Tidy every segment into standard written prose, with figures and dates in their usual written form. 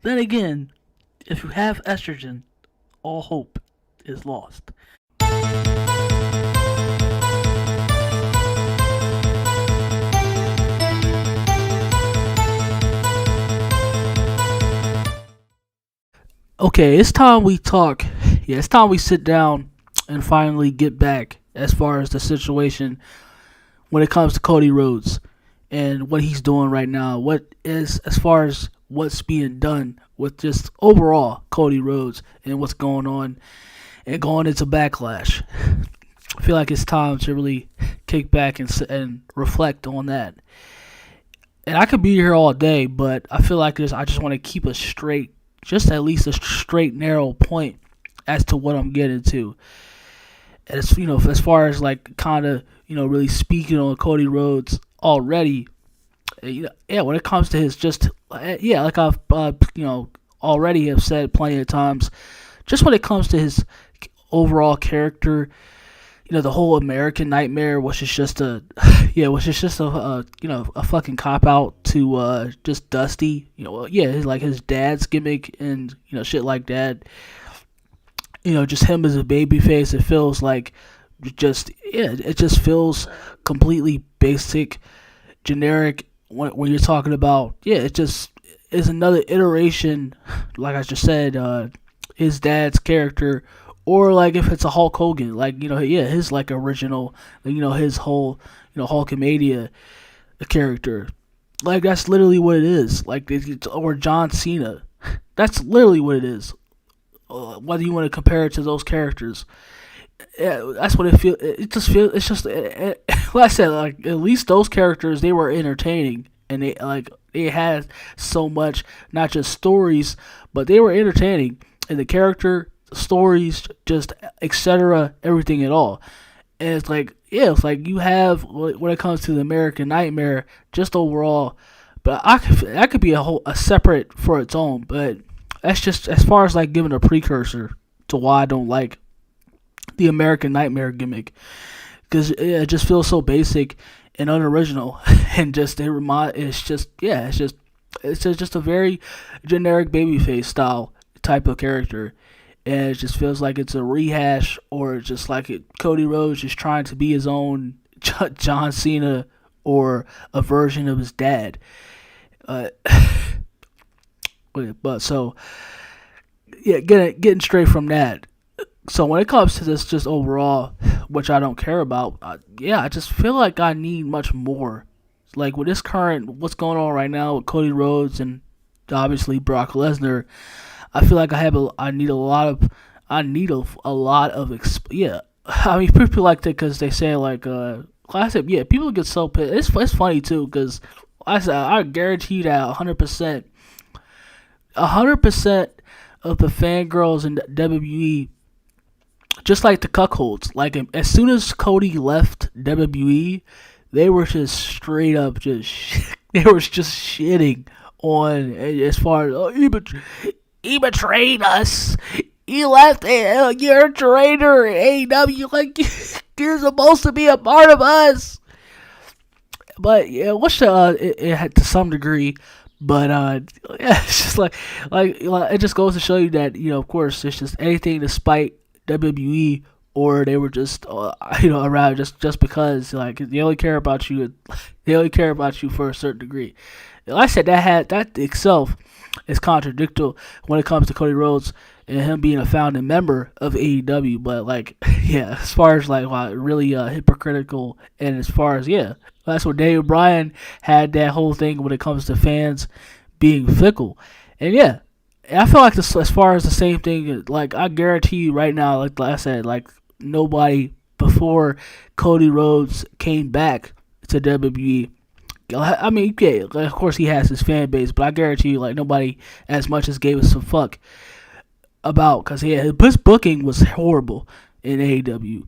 Then again, if you have estrogen, all hope is lost. Okay, it's time we talk. Yeah, it's time we sit down and finally get back as far as the situation when it comes to Cody Rhodes and what he's doing right now. What is, as far as what's being done with just overall Cody Rhodes and what's going on and going into Backlash. I feel like it's time to really kick back and reflect on that. And I could be here all day, but I feel like I just want to keep a straight, just at least a straight, narrow point as to what I'm getting to. And it's, as far as like kind of, really speaking on Cody Rhodes already, when it comes to his like I've, already have said plenty of times, just when it comes to his overall character, the whole American Nightmare, which is just a fucking cop out to just Dusty, like his dad's gimmick and shit like that. Just him as a babyface, it feels like it just feels completely basic, generic when you're talking about, it just is another iteration, like I just said, his dad's character, or like if it's a Hulk Hogan, like, his like original, his whole, Hulkamania character. Like that's literally what it is. Like, or John Cena. That's literally what it is. Whether you want to compare it to those characters. Yeah, that's what it feels. It just feels. It's just. Like I said, like at least those characters, they were entertaining, and they had so much, not just stories, but they were entertaining, and the character, stories, just etc. Everything at all. And it's like, it's like you have when it comes to the American Nightmare, just overall. But that could be a separate for its own. But that's just as far as like giving a precursor to why I don't like the American Nightmare gimmick, because it just feels so basic and unoriginal, and just it's just a very generic babyface style type of character, and it just feels like it's a rehash, or just like Cody Rhodes just trying to be his own John Cena or a version of his dad. But so getting straight from that. So when it comes to this, just overall, which I don't care about, I just feel like I need much more. Like with this what's going on right now with Cody Rhodes and obviously Brock Lesnar, I feel like I need a lot of I mean, people like that because they say like, I said, people get so pissed. It's funny too because I guarantee you that 100% of the fangirls in WWE, just like the cuckolds, like as soon as Cody left WWE, they were just straight up they were just shitting on, as far as, he betrayed us. He left. You're a traitor. AEW, like you're supposed to be a part of us. But which it had to some degree. But it's just like it just goes to show you that of course it's just anything to spite WWE, or they were just around just because like they only care about you. They only care about you for a certain degree. Like I said, that itself is contradictory when it comes to Cody Rhodes and him being a founding member of AEW. But like as far as like really hypocritical, and as far as that's what Daniel Bryan had, that whole thing when it comes to fans being fickle. And I feel like this, as far as the same thing, like I guarantee you right now, like I said, like nobody before Cody Rhodes came back to WWE. I mean, of course he has his fan base, but I guarantee you, like nobody as much as gave us some fuck about, because his booking was horrible in AEW.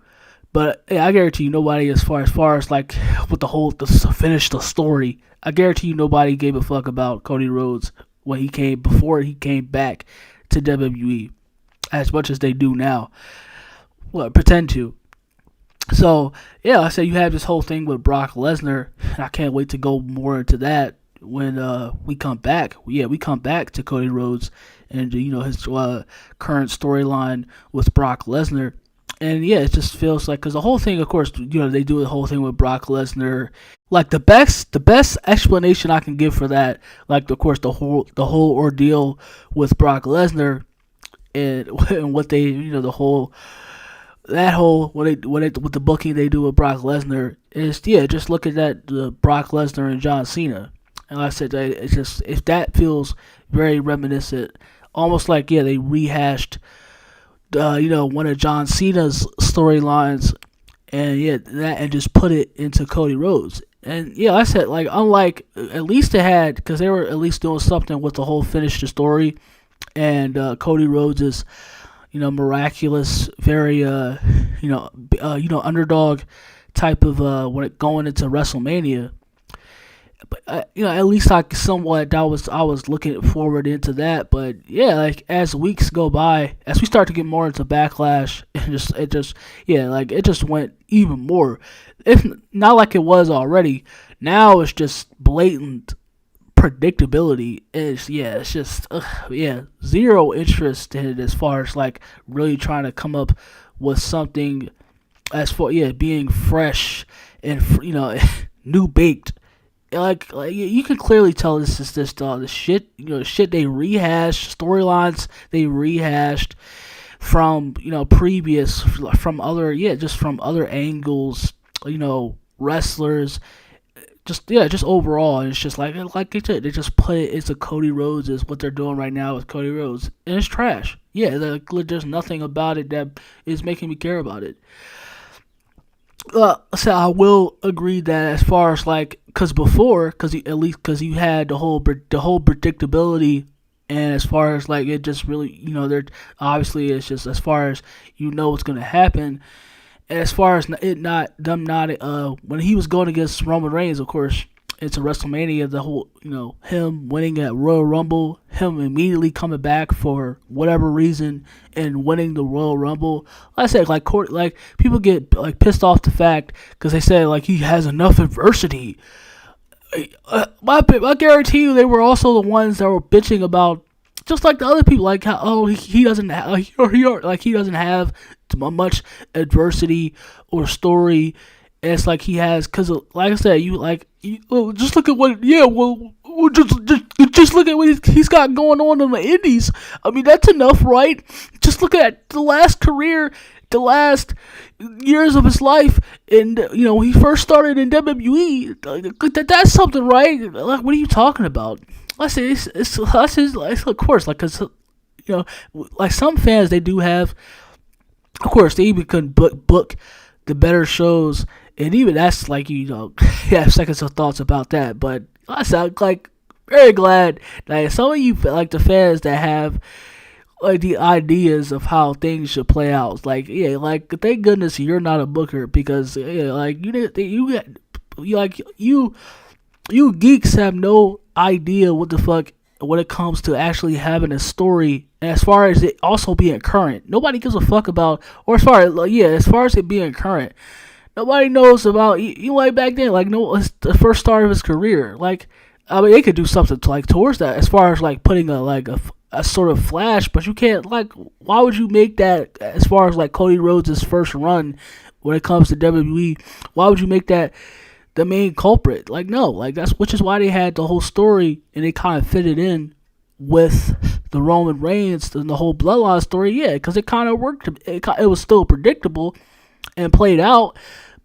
But I guarantee you, nobody as far as like with the whole to finish the story, I guarantee you nobody gave a fuck about Cody Rhodes before he came back to WWE as much as they do now. Well, pretend to. So I said you have this whole thing with Brock Lesnar, and I can't wait to go more into that. when we come back. Yeah, we come back to Cody Rhodes and his current storyline with Brock Lesnar. And yeah, it just feels like, because the whole thing, of course, they do the whole thing with Brock Lesnar. Like the best explanation I can give for that, like of course the whole ordeal with Brock Lesnar and, and what they the whole that whole what the booking they do with Brock Lesnar is, yeah, just look at that, the Brock Lesnar and John Cena. And like I said, it's just, if that feels very reminiscent, almost like, yeah, they rehashed one of John Cena's storylines, and yeah, that, and just put it into Cody Rhodes. And yeah, like I said, like, unlike, at least they had, because they were at least doing something with the whole finish the story, and Cody Rhodes is miraculous, very underdog type of when it going into WrestleMania. But at least I was looking forward into that. But yeah, like, as weeks go by, as we start to get more into Backlash, it just went even more. If not like it was already, now it's just blatant predictability. It's just zero interest in it, as far as like really trying to come up with something as for being fresh and new baked. Like you can clearly tell this is just the shit shit they rehashed, storylines they rehashed from previous, from other, just from other angles, wrestlers, just overall. And it's just like I said, they just put it into Cody Rhodes, is what they're doing right now with Cody Rhodes, and it's trash. Yeah, there's nothing about it that is making me care about it. So I will agree that, as far as like, because you had the whole predictability, and as far as like, it just really, they're obviously, it's just, as far as what's gonna happen. And as far as when he was going against Roman Reigns, of course, into WrestleMania, the whole, him winning at Royal Rumble, him immediately coming back for whatever reason and winning the Royal Rumble. Like I said, like people get like pissed off the fact, because they say like he has enough adversity. I guarantee you, they were also the ones that were bitching about, just like the other people, like how he doesn't have, he doesn't have much adversity or story. And it's like he has, because like I said, just look at what, just look at what he's got going on in the Indies. I mean, that's enough, right? Just look at the last years of his life, and when he first started in WWE, that's something, right? Like, what are you talking about? I say it's of course, like, because like some fans, they do have, of course, they even could book the better shows. And even that's like, have seconds of thoughts about that. But I sound like very glad that some of you, like the fans that have like the ideas of how things should play out. Like, yeah, like, thank goodness you're not a booker, because like you geeks have no idea what the fuck when it comes to actually having a story. And as far as it also being current, nobody gives a fuck about, or as far as it being current. Nobody knows about, like back then, like, no, it's the first start of his career. Like, I mean, they could do something to, like, towards that, as far as like putting a sort of flash, but you can't, like, why would you make that, as far as like Cody Rhodes' first run when it comes to WWE? Why would you make that the main culprit? Like, no, like, which is why they had the whole story, and they kind of fitted in with the Roman Reigns and the whole bloodline story. Yeah, because it kind of worked. It was still predictable and played out,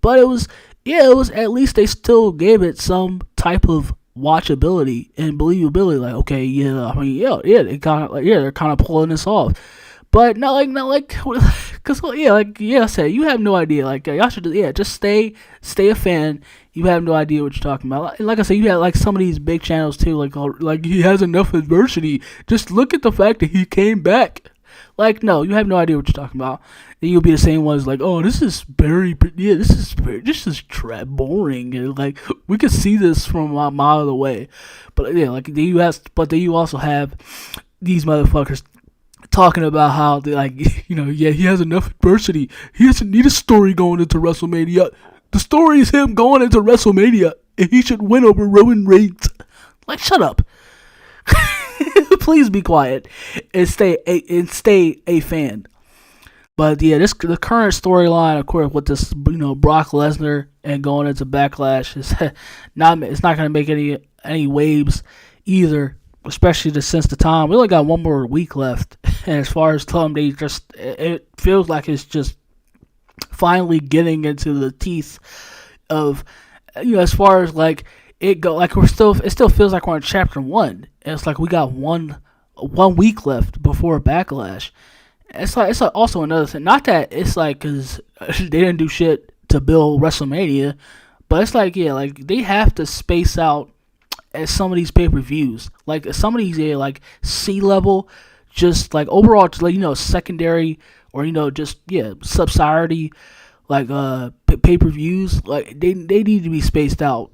but it was at least they still gave it some type of watchability and believability. Like, okay, they're kind of pulling this off, but not like, because I said, you have no idea. Like, y'all should just stay a fan. You have no idea what you're talking about. Like I said, you have like some of these big channels too. Like he has enough adversity. Just look at the fact that he came back. Like, no, you have no idea what you're talking about. Then you'll be the same ones like, oh, this is boring. And like, we could see this from a mile away. But yeah, like then you also have these motherfuckers talking about how they, like, he has enough adversity. He doesn't need a story going into WrestleMania. The story is him going into WrestleMania, and he should win over Roman Reigns. Like, shut up. Please be quiet and stay a fan. But yeah, this the current storyline, of course, with this Brock Lesnar and going into Backlash is not it's not going to make any waves either. Especially since the time we only got one more week left, and as far as time, they just it feels like it's just finally getting into the teeth of as far as like it go like it still feels like we're in chapter one. And it's like we got one week left before Backlash. It's like also another thing. Not that it's like because they didn't do shit to build WrestleMania, but it's like like they have to space out at some of these pay per views. Like some of these like C level, just like overall, just like secondary or just subsidiary like pay per views. Like they need to be spaced out.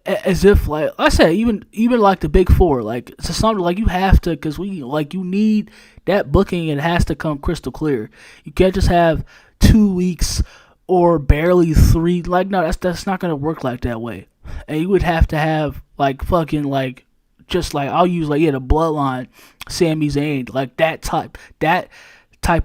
As if like I said, even like the big four, like it's something like you have to because you need that booking and it has to come crystal clear. You can't just have 2 weeks or barely three. Like no, that's not gonna work like that way. And you would have to have like fucking like just like I'll use like the Bloodline, Sami Zayn, like that type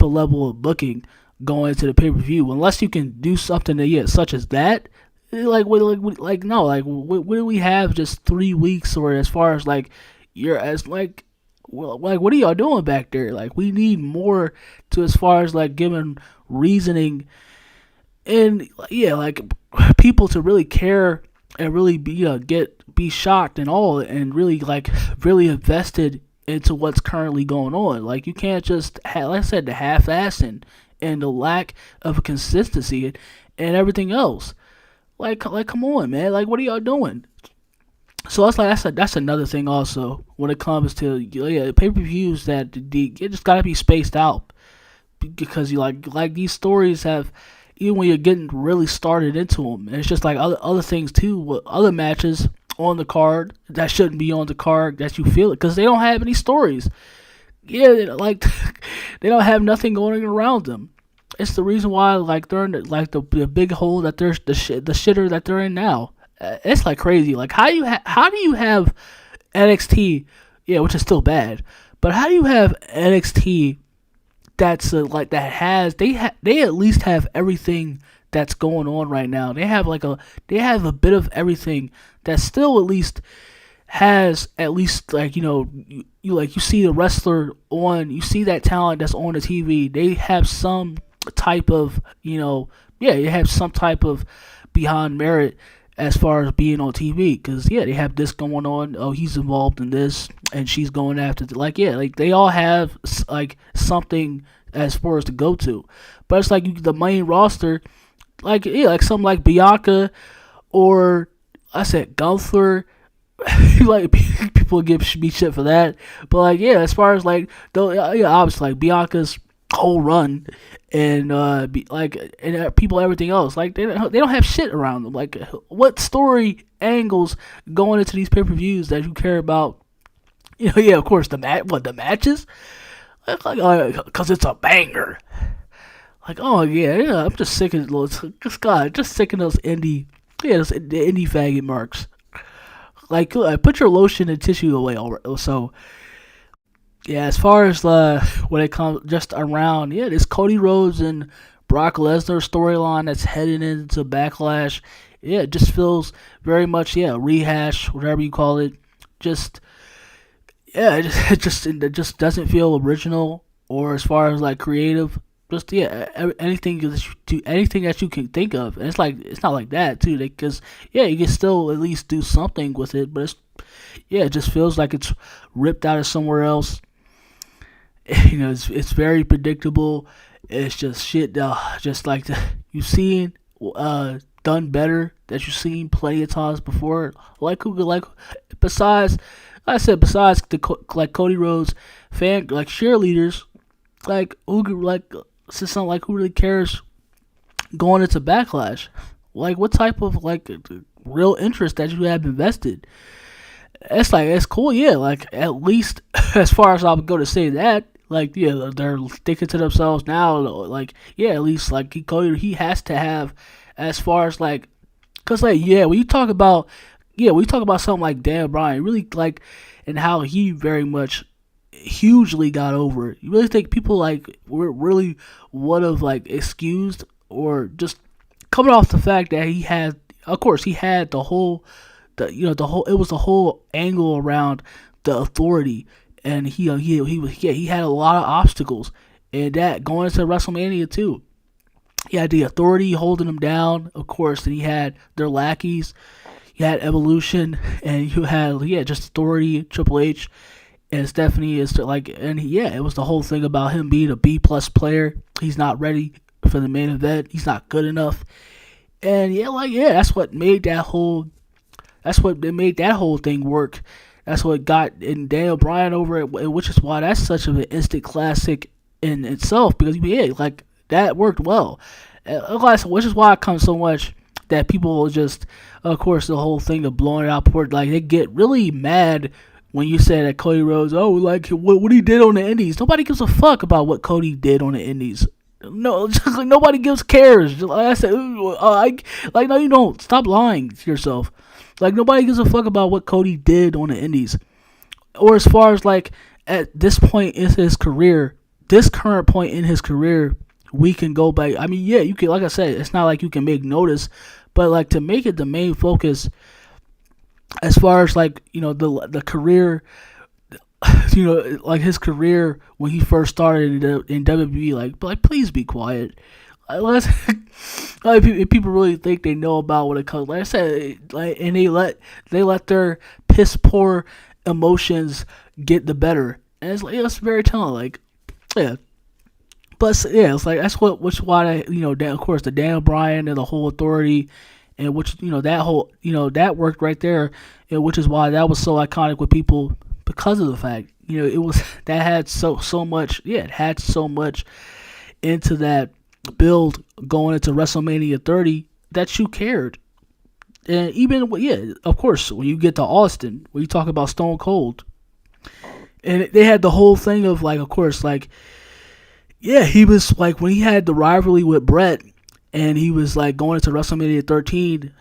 of level of booking going into the pay per view. Unless you can do something that such as that. Like no, like what do we have just 3 weeks or as far as like you're as like well like what are y'all doing back there? Like we need more to as far as like giving reasoning and like people to really care and really be shocked and all and really like really invested into what's currently going on. Like you can't just like I said the half-assing and the lack of consistency and everything else. Like come on, man. Like, what are y'all doing? So that's another thing also when it comes to pay per views that it just gotta be spaced out because you like these stories have even when you're getting really started into them, and it's just like other things too, with other matches on the card that shouldn't be on the card that you feel it because they don't have any stories. Like they don't have nothing going around them. It's the reason why, like, they're in the big hole that there's the shitter that they're in now. It's like crazy. Like, how do you have NXT, which is still bad, but how do you have NXT that's like that has they at least have everything that's going on right now. They have a bit of everything that still at least has at least like you see the wrestler on, you see that talent that's on the TV. They have some type of they have some type of behind merit as far as being on TV because they have this going on. Oh, he's involved in this and she's going after like they all have like something as far as to go to, but it's like the main roster like something like Bianca or I said Gunther. Like people give me shit for that, but like as far as like obviously like Bianca's whole run and people everything else like they don't have shit around them. Like what story angles going into these pay-per-views that you care about? Of course the matches like because it's a banger. Like I'm just sick of those indie the indie faggot marks. Like put your lotion and tissue away already. So as far as when it comes just around, this Cody Rhodes and Brock Lesnar storyline that's heading into Backlash, it just feels very much rehash, whatever you call it. Just it just doesn't feel original or as far as like creative. Just anything that you can think of, and it's not like that too. Because you can still at least do something with it, but it just feels like it's ripped out of somewhere else. It's very predictable. It's just shit. Just like you've seen done better that you've seen plenty of times before. Besides like Cody Rhodes fan like cheerleaders, like something like who really cares going into Backlash? Like what type of like real interest that you have invested? It's cool, like at least as far as I would go to say that, like they're thinking to themselves now, like at least like Cody he has to have as far as like, cause like when you talk about yeah, we talk about something like Dan Bryan, really like, and how he very much hugely got over it. You really think people like were really would have like excused or just coming off the fact that he had, of course, he had the whole, it was the whole angle around the authority, and he had a lot of obstacles, and that going into WrestleMania too. He had the authority holding him down, of course, and he had their lackeys. You had Evolution, and you had just authority. Triple H and Stephanie is like, and yeah, it was the whole thing about him being a B+ player. He's not ready for the main event. He's not good enough, and that's what made that whole thing work. That's what got in Daniel Bryan over it, which is why that's such of an instant classic in itself, because yeah, like that worked well. Which is why it comes so much that people just, of course, the whole thing of blowing it out, like they get really mad when you say that Cody Rhodes, oh, like what he did on the Indies. Nobody gives a fuck about what Cody did on the Indies. No, nobody cares. Like I said, no, you don't. Stop lying to yourself. Like nobody gives a fuck about what Cody did on the Indies, or as far as like at this point in his career, this current point in his career, we can go back. I mean, yeah, you can. Like I said, it's not like you can make notice, but like to make it the main focus, as far as like the career, like his career when he first started in WWE, like please be quiet. Like, if people really think they know about what it comes, like I said, like, and they let their piss poor emotions get the better, and it's like it's very telling. Like, yeah. But yeah, it's like which why of course the Daniel Bryan and the whole authority, and which that whole that worked right there, and which is why that was so iconic with people, because of the fact it was that had so much, it had so much into that build going into WrestleMania 30 that you cared. And even of course, when you get to Austin, when you talk about Stone Cold, and they had the whole thing of like, of course, like, yeah, he was like when he had the rivalry with Brett, and he was like going into WrestleMania 13,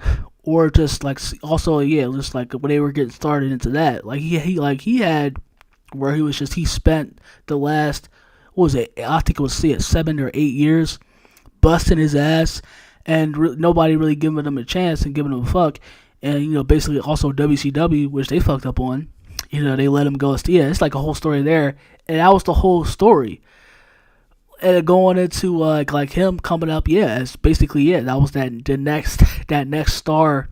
or just like also just like when they were getting started into that, like he had where he spent the last, what was it? I think it was 7 or 8 years busting his ass, and nobody really giving him a chance and giving him a fuck, and basically also WCW, which they fucked up on, they let him go. Yeah, it's like a whole story there, and that was the whole story. And going into like him coming up, it's basically that was that next star,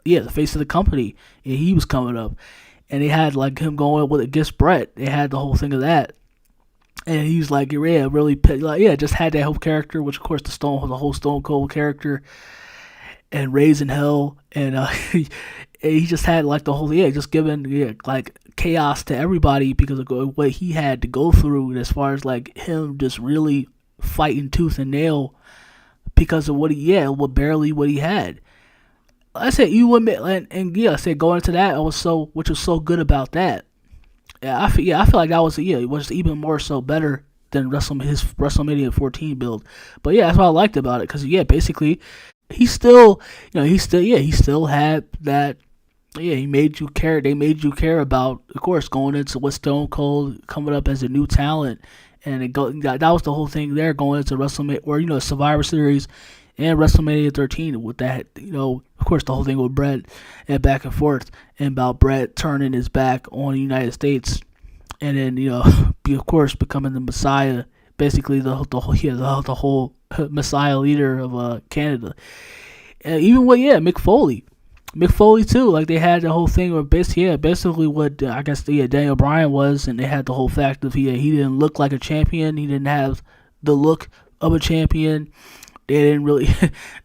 the face of the company, and he was coming up, and they had like him going with against Brett. They had the whole thing of that, and he was like, really like just had that whole character, which of course the whole Stone Cold character, and raising hell, and he just had like the whole just giving like chaos to everybody because of what he had to go through, as far as like him just really fighting tooth and nail because of what he had. I said you admit, and I said going into that, which was so good about that. I feel like that was it was even more so better than his WrestleMania 14 build. But that's what I liked about it, because basically he still had that. He made you care. They made you care about, of course, going into with Stone Cold coming up as a new talent, and that was the whole thing there going into WrestleMania, or Survivor Series and WrestleMania 13 with that. Of course, the whole thing with Brett and back and forth, and about Brett turning his back on the United States, and then of course becoming the Messiah, basically the whole Messiah leader of Canada, and even with Mick Foley too, like they had the whole thing where basically what I guess Daniel Bryan was, and they had the whole fact of he didn't look like a champion, he didn't have the look of a champion. They didn't really,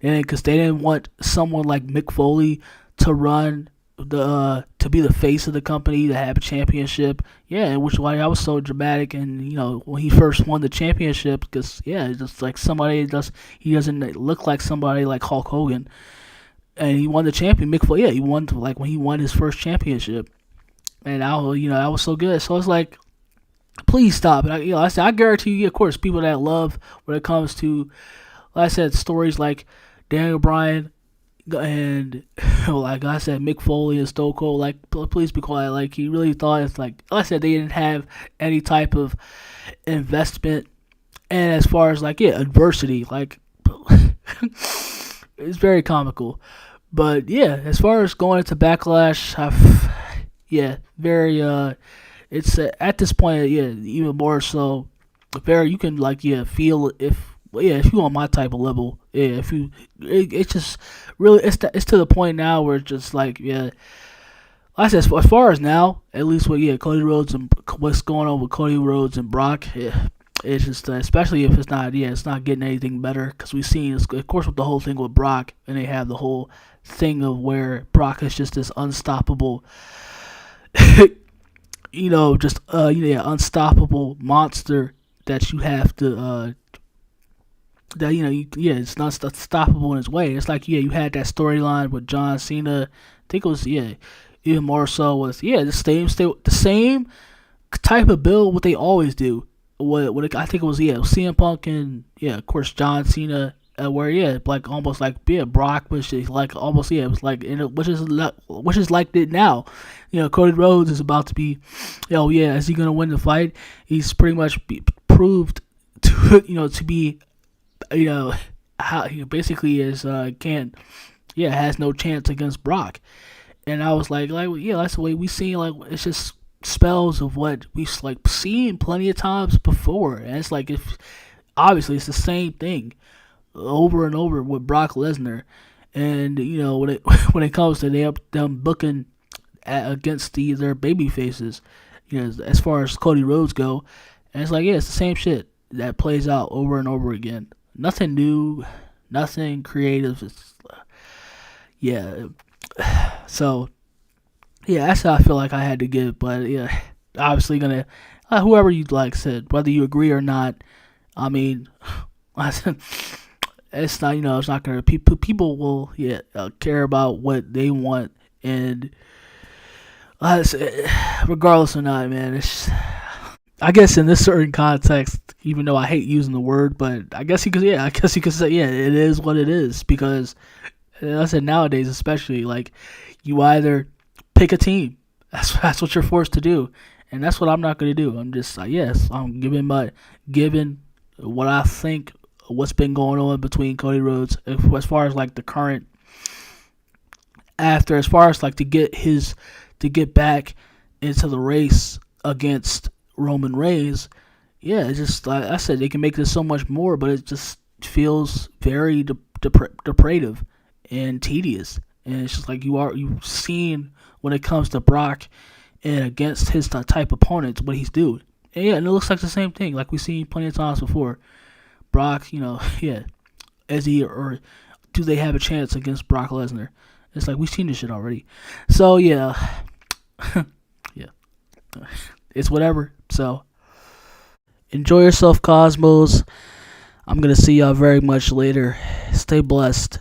because they didn't want someone like Mick Foley to run to be the face of the company, to have a championship. Which is why I was so dramatic, and when he first won the championship, because it's just like he doesn't look like somebody like Hulk Hogan. And he won the champion. Mick Foley, he won like when he won his first championship, and that was so good. So it's like, please stop. And I guarantee you, of course, people that love when it comes to, like I said, stories like Daniel Bryan, And like I said, Mick Foley and Stone Cold, like please be quiet. Like he really thought it's like I said, they didn't have any type of investment. And as far as like adversity, like it's very comical. But yeah, as far as going into Backlash, very it's at this point, even more so, very you can like feel if you on my type of level, if you it's just really it's to the point now where it's just like like I said, as far as now, at least with Cody Rhodes and what's going on with Cody Rhodes and Brock, it's just especially if it's not getting anything better because we've seen of course with the whole thing with Brock and they have the whole thing of where Brock is just this unstoppable unstoppable monster that you have to that it's not stoppable in its way. It's like you had that storyline with John Cena. I think it was even more so was the same type of build what they always do. What I think it was CM Punk and of course John Cena. Where like almost like Brock was like almost it was like which is like it now. Cody Rhodes is about to be is he gonna win the fight? He's pretty much proved to to be how he basically is can't has no chance against Brock. And I was like that's the way we seen like it's just spells of what we've like seen plenty of times before. And it's like if obviously it's the same thing over and over with Brock Lesnar. And when it when it comes to them booking against their baby faces, as far as Cody Rhodes go, and it's like it's the same shit that plays out over and over again. Nothing new, nothing creative. It's, so that's how I feel like I had to give. But obviously gonna whoever you like said, whether you agree or not. I mean, it's not it's not gonna people will care about what they want, and regardless or not, man. It's I guess in this certain context, even though I hate using the word, but I guess you could say it is what it is because I said nowadays especially like you either pick a team. That's what you're forced to do, and that's what I'm not going to do. I'm just I'm giving what I think what's been going on between Cody Rhodes as far as like the current as far as like to get back into the race against Roman Reigns. It's just like I said, they can make this so much more, but it just feels very depraved and tedious. And it's just like you've seen when it comes to Brock and against his type opponents what he's doing. And it looks like the same thing like we've seen plenty of times before. Brock, is he or do they have a chance against Brock Lesnar? It's like we've seen this shit already. So it's whatever. So enjoy yourself, Cosmos. I'm gonna see y'all very much later. Stay blessed.